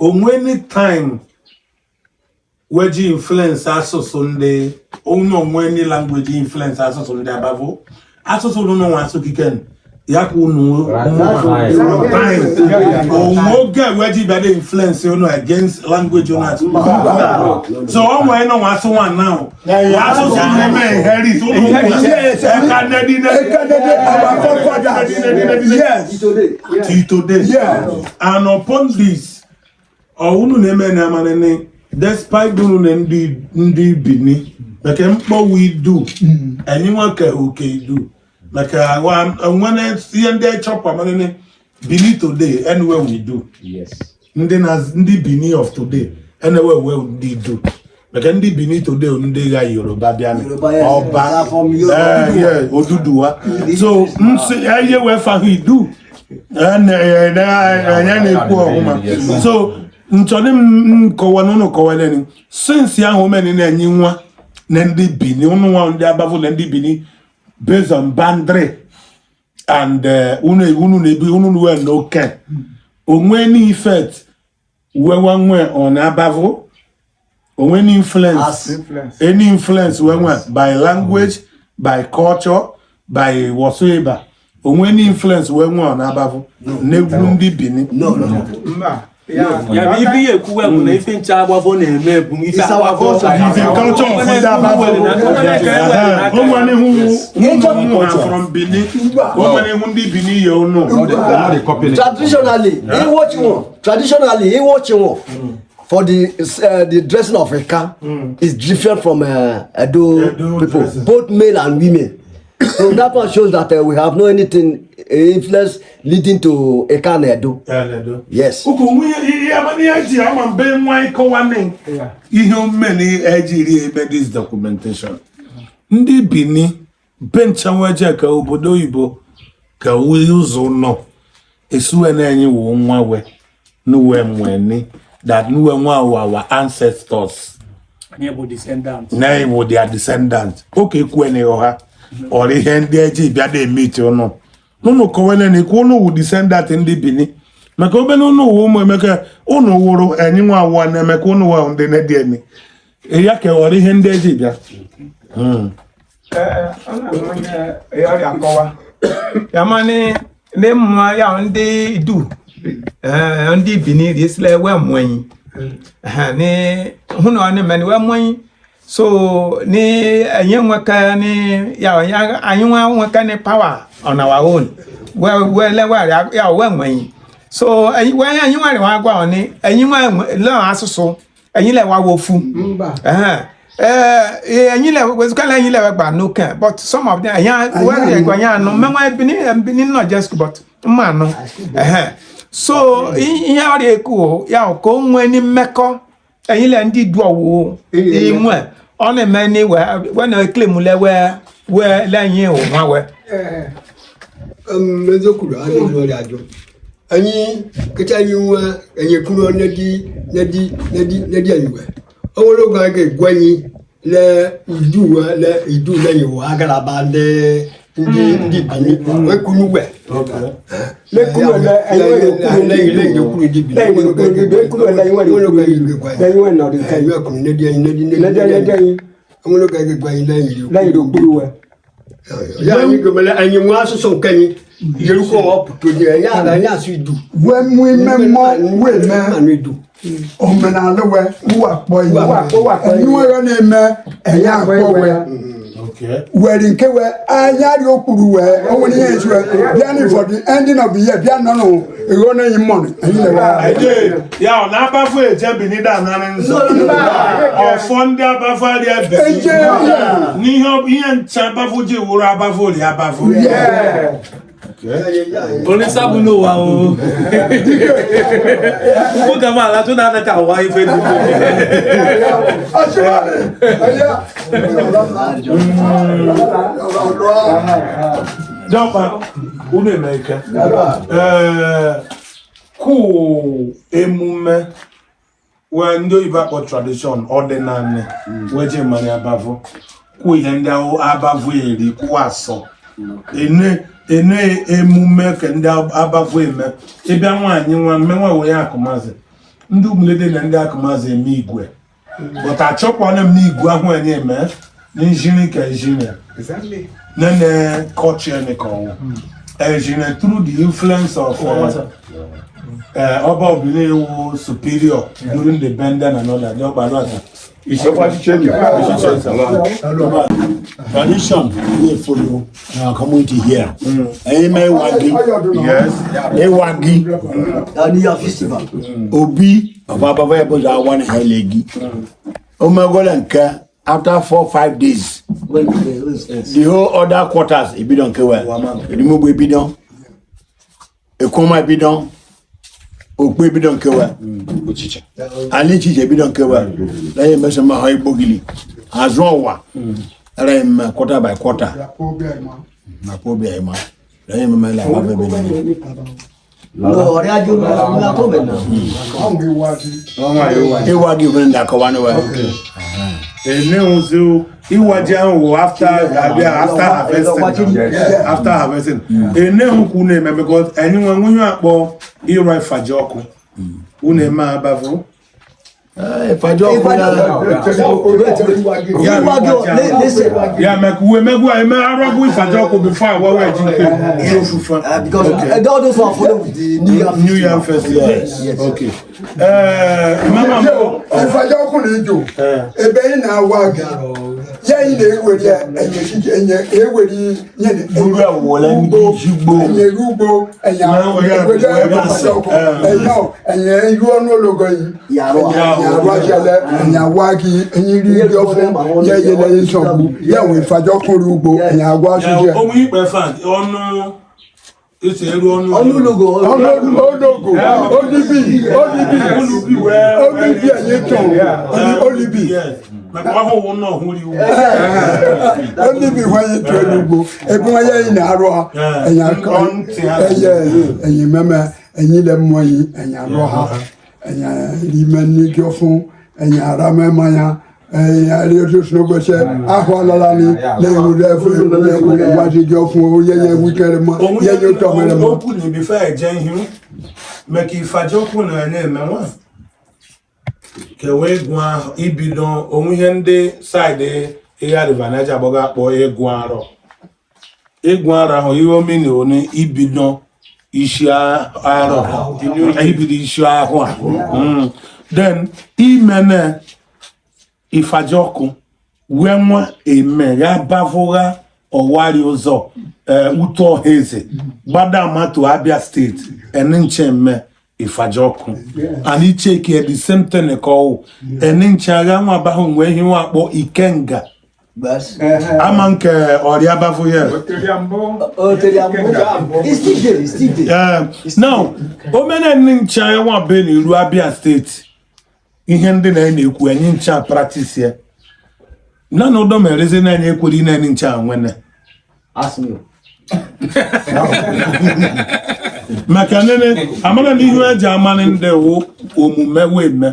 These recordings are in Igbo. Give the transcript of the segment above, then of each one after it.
any time where you influence also Sunday, any language influence also Sunday above. Also don't know what to kick Yakunu time or get where you better influence against language on us. So I'm going on one now. Yes, today. And upon this, despite doing the bini, like we do, anyone can okay do. Like when I see and they chop Bini today, anywhere we do. Yes. And then as the Bini of today, anywhere where we do. Like the Bini today, Ndi ga Yoruba biane. Oba from Yoruba. Yeah, Oduduwa. So I where for we do. And so ntone kowano kowaleni. Since ya home ni enyiwa Nendi Bini, one the Abavo Nendi Bini. Based on boundary and unu no can. Any effect when one way on Abavo, or any influence, any influence when by language, by culture, by whatsoever. Or any influence when one on Abavo, never Bini. No. Yeah, maybe a cool when they think Abavo and it's our culture. From Benin, traditionally, what you want. Traditionally, what you want. For the dressing of IKA is different from Edo people, both male and women. So that one shows that we have no anything influence leading to IKA and Edo. Yes. This documentation. Ndi Bini bencha waje ka obodo Igbo ka we use no esu enenyi wo nwa we no we mweni that no we our ancestors neighbor descendants. Neighbor their descendants. Okay kwene oha or ihe ndị eji bia dey meet no. No kowele ni ko no wo descendant ndi Bini. Maka obe no wo mo emeka unu woro enyi nwa awa na emeka unu wa ndị na die ni. Eya ke or ihe ndị eji bia. Yamani ne mma ya ndi du ndi Bini risle we mwen ne hunu ane mani we mwen so ni enyenweka ni ya anyenwa nweka ni power on our own we le ya we mwen so we anyenwa re wa gwa oni enyenwa lo asusu enyin le wa wofu ẹ̀yin lẹ wezukala ẹ̀yin lẹ gba no can but some of them ẹ̀yin wẹ́rẹ́ ẹ̀gbọ́nyá no mẹ́wọ́n Bini not just but mma no so ihe ọrịa eku o ya ọkọ nwe ni mmekọ ẹ̀yin lẹ ndị du ọwụ inwe ọ na-eme ni we na claim le we lẹ́yìn o nwa we mezokuru ani lori ajo ẹ̀yin kete ẹ̀yin wa ẹ̀yin kuro nedi ẹ̀yin Ologo age gwanyi le idu le yo agalaba de ndi Bini we kunu we le kunu le yo kunu di Bini le kunu le yo no de kai yo kunu nedi ologo age gwanyi le yo kunu we ya ni go mele anyi mu asoso kan yeruko op to de ya su idu we mu memo we me idu omenala we wa po yi wa yo na eme eya akpo we we nke we anyari okuru we onwe ni yesu bia ni for the ending of the year bia no ero na yin mon ayin le wa ya na Abavo eje Bini da na nso o fonde Abavo ari eje ni ihe ncha Abavo je woro Abavo ri Abavo Only sabu no wa o. Ko ga ma la to na ka wa ife du. Jumpa une meka. Ku emume we ndo iba tradition ordinary weje mani Abavo. Ku ihe ndị Abavo eri ku aso. Ene emume ke ndị Abavo eme ịbịa nwaanyị nwa mmenwa we ya akụmazi ndị umulede na ndị akụmazị eme igwe but achọkwana m n'igwe ahụ enye eme n'injini ka injini nene culture ni ka ọwụ enjini through the influence of ọba obìnrin ewu superior during the bending and all that ní ọgbà lọ́ta tradition wey follow in our community here. Ẹyin wagi. yes Ewagi. Aniya festival. Obi of Abavo Eboza one helegi. Omegola nke after 4-5 days. The whole other quarters ebi don kewe. Edimogbo ebi don. Ekoma ebi don. Okpe ebi don kewe. Ali chiche ebi don kewe. Lẹ́yìn mẹ́sàn-án máa ha igbogili. Azọ́wà. Lẹ́yìn quarter by quarter. Mapobi ayima. Lẹ́yìn mẹ́mẹ́ la wà bẹ́ẹ̀ bẹ́ẹ̀. Ọ̀rẹ́ ajé ọ̀la tó bẹ̀ náà. Ewagi fún ndakọ wa ni wa. ene ozo iwaji ahụ after harvesting ene nkwu na-eme because enyi nwe akpọ ịrụ ifaji ọkụ unu eme abavo Ìfàjọ́ ya meka uwe megwu eme arọgwu ifaji ọkụ before awawa eji nke ofufa Because all those who are following with the New Year festival yes okay mama mo ìfàjọ́ ọkùnrin jò ebe yìí na wá gà yẹ́yìn na ewèrè ẹ̀yẹ ewèrè yẹn Ewúrẹ́ àwòlẹ́ ní Jigbo. ẹ̀yẹ rúgbó ẹ̀yẹ ewèrè ìfàjọ́ ọkùn ẹ̀yẹ irú ọ̀nà ológo yìí yàrá jẹlẹ ẹ̀yẹ wági ẹ̀yẹ rí ibi ọ̀fun yẹ́yẹ lẹ́yìn sọ̀gbù yẹ́wò ìfàjọ́ ọkùnrin rúgbó ẹ̀yẹ àgọ́ aṣojú ẹ̀. ohun ìpẹ́ fan ọ̀nà ètò ẹ̀rọ ọ̀nà ológo olùbí ẹ̀yẹ tán olùbí. Olibi wanye tuelugbo ebi wanye yi na aro ha ẹ̀yin mẹmẹ ẹ̀yin lẹ mọ yi ẹ̀yin aro ha ẹ̀yin rimẹ nigi ọfun ẹ̀yin ara mẹma ya ẹ̀yin arioto sinogbẹsẹ ahọ alala ni lẹ́yìn wúlò ẹfọ lẹ́yìn wájú igi ọfun o yẹyẹ wíkẹrẹ mọ yẹyẹ tọ mẹrẹ mọ. ó kù níbi fẹ́ ẹ̀jẹ̀ ihun mẹ́kì ìfàjọ́ kù náà ní ẹ̀mẹ́wọ̀n. Kewe gwa ibidon ohun ihe ndị side Area River Niger agbaga akpọ egwu arọ ahụ ihe omeni oni ibidon isi arọ ibido isi ahụ a then imene ifajọkụ wee nwa eme ya bavụgha ọwari ụzọ uto ọhaeze gbada amato Abia steeti enenchemme Ifajọkụ and icheki at the same time call enenchaga nwa bahụ nwe ihe nwa akpọ Ikenga ama nke ọrịa abafụ ya now omena ncha ya nwa be n'iru Abia steeti ihe ndị na-ekwu enyi ncha practice ya na na ụdọ merezi na enye ekweri na enyi ncha nwene maka nene amana n'ihu eji amani ndị wụ omume wee me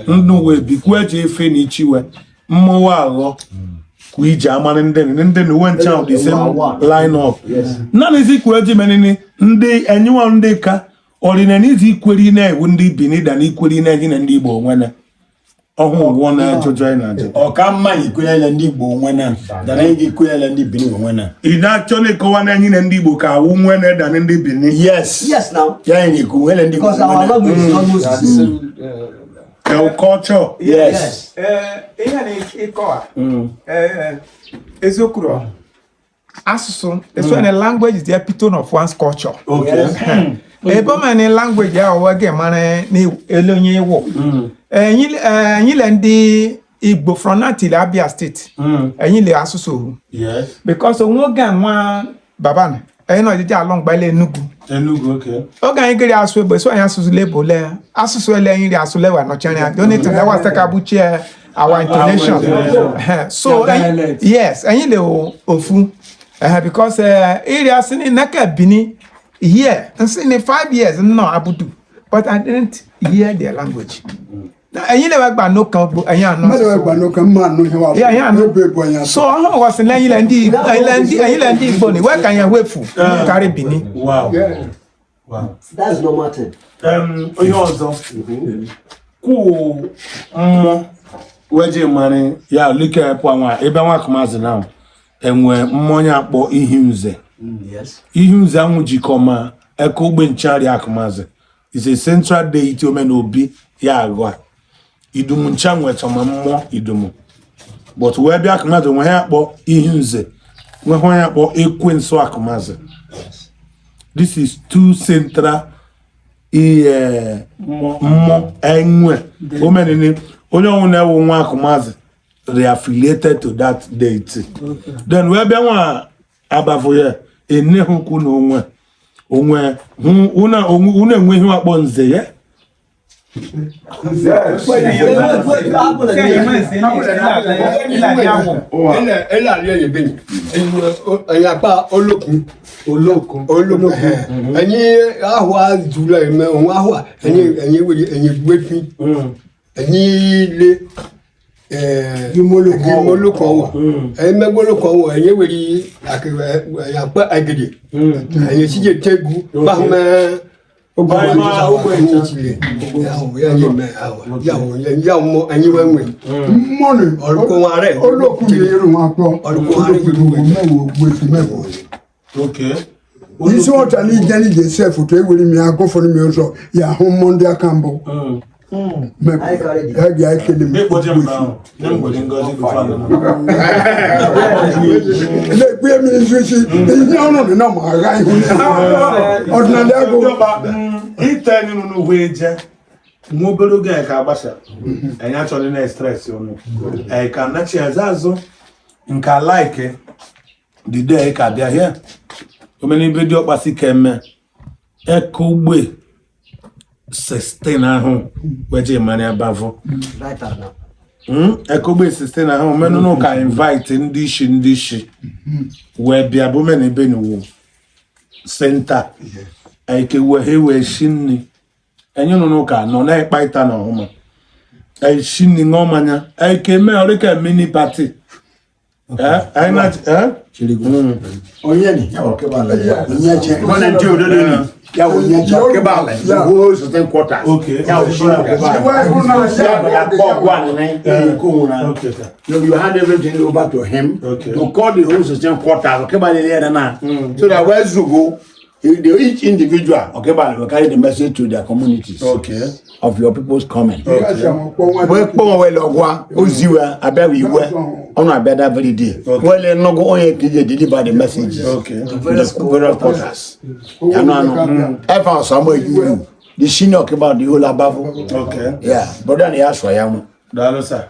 ndụ wee bikwa eji efe n'ichiwe mmụọ aghọ kwa iji amani ndị na uwe ncha of the same line up naanị kwa eji menini ndị enyiwa ndị ka ọrịna n'izi ikweri na-ewu ndị Bini da na ikweri na-enyi na ndị Igbo onwene ọhụụ ụgwọ na-ajụjụ anyị na-ajụ ọka mma ikwere ndị Igbo onwena dana ị ga-ekwere ndị Bini onwena ị na-achọ na-ekowa na enyi na ndị Igbo ka awụ nwene da na ndị Bini yes now ya anyị na-ekwu nwere ndị Igbo because our language is almost the same. culture yes ihe na-ịkọwa eziokwu asụsụ is when a language is the epitome of one's culture. okay ebe ma ni language ya ọwa gị mara n'elu onye iwu enyi le ndị Igbo from Natil Abia State enyi le asụsụ ohu yes because onwe oge nwa baba na enyi na ọdịdị alọ mgba ile Enugu okay oge anyị gịrị asụ Igbo so anyị asụsụ lebo le asụsụ ele anyị ri asụ lewa nọchara ya donate na wa saka buchie our intonation so yes enyi le ofu because iri asị ni naka Bini here and in 5 years no abudu but I didn't hear their language. And you never got no count, and you know. So I was in Island, Bonnie. Where can you wait for? Carry Bini. Wow. Wow. That's no matter. You also. ku mmo weje mani ya like po anwa ebe nwa kumazi now enwe mmonya akpo ihunze ihunze anwu jikoma eko ogbe nchari akumazi is a central deity omen obi ya agwa idumu ncha nwetoma mmo idumu but we bia akumazi nwe ya akpo ihunze nwe ho ya akpo ekwenso akumazi. This is two central mmo enwe omenini onye ọnwụ na-ewu nwa akụmazi reaffiliated to that deity. Then wee bịa nwa Abavo ya enehukwu na onwe unu enwe ihe akpọ nze ya olókun ẹ̀yin ahọ́ àjùlọ ẹ̀mẹ́ òun ahọ́ ẹ̀yin wèrè ẹ̀yin gbẹ́fín ẹ̀yin ilé gimolókan wọ̀ ẹ̀yin mẹ́gbọ́lókan wọ̀ ẹ̀yin wèrè àpẹ́ àgèdè ẹ̀yin síje tẹ́gu báhùmẹ́ okay This what I need Jenny yourself to tell me I go for me also. Yeah, home Monday I can go. I kill him. The day ka bia here omeni video kpasi keme ekugbe 16 ahụ weje mani Abavo ekugbe 16 ahụ menu no ka invite ndị ishi we bia bo meni be ni wo center eke we he we shinni enyo no ka no na ikpaita na homa ai shinni ngomanya eke me orika mini party I not Onyeni ya okebala ya nyeche kona ndio dodoni ya nyeche okebala ya wo certain quarters okay ya okebala ya kwa na kuna okay sir you hand everything over to him to call the whole certain quarters okebala there na so that where you go each individual okebala will carry the message to their communities of your people's coming we pon we logwa oziwa abawiwe ona abeda very day well nogo onye kije deliver the message to various quarters ya no ever some you the senior about the whole Abavo yeah but then he asked for ya dalo sir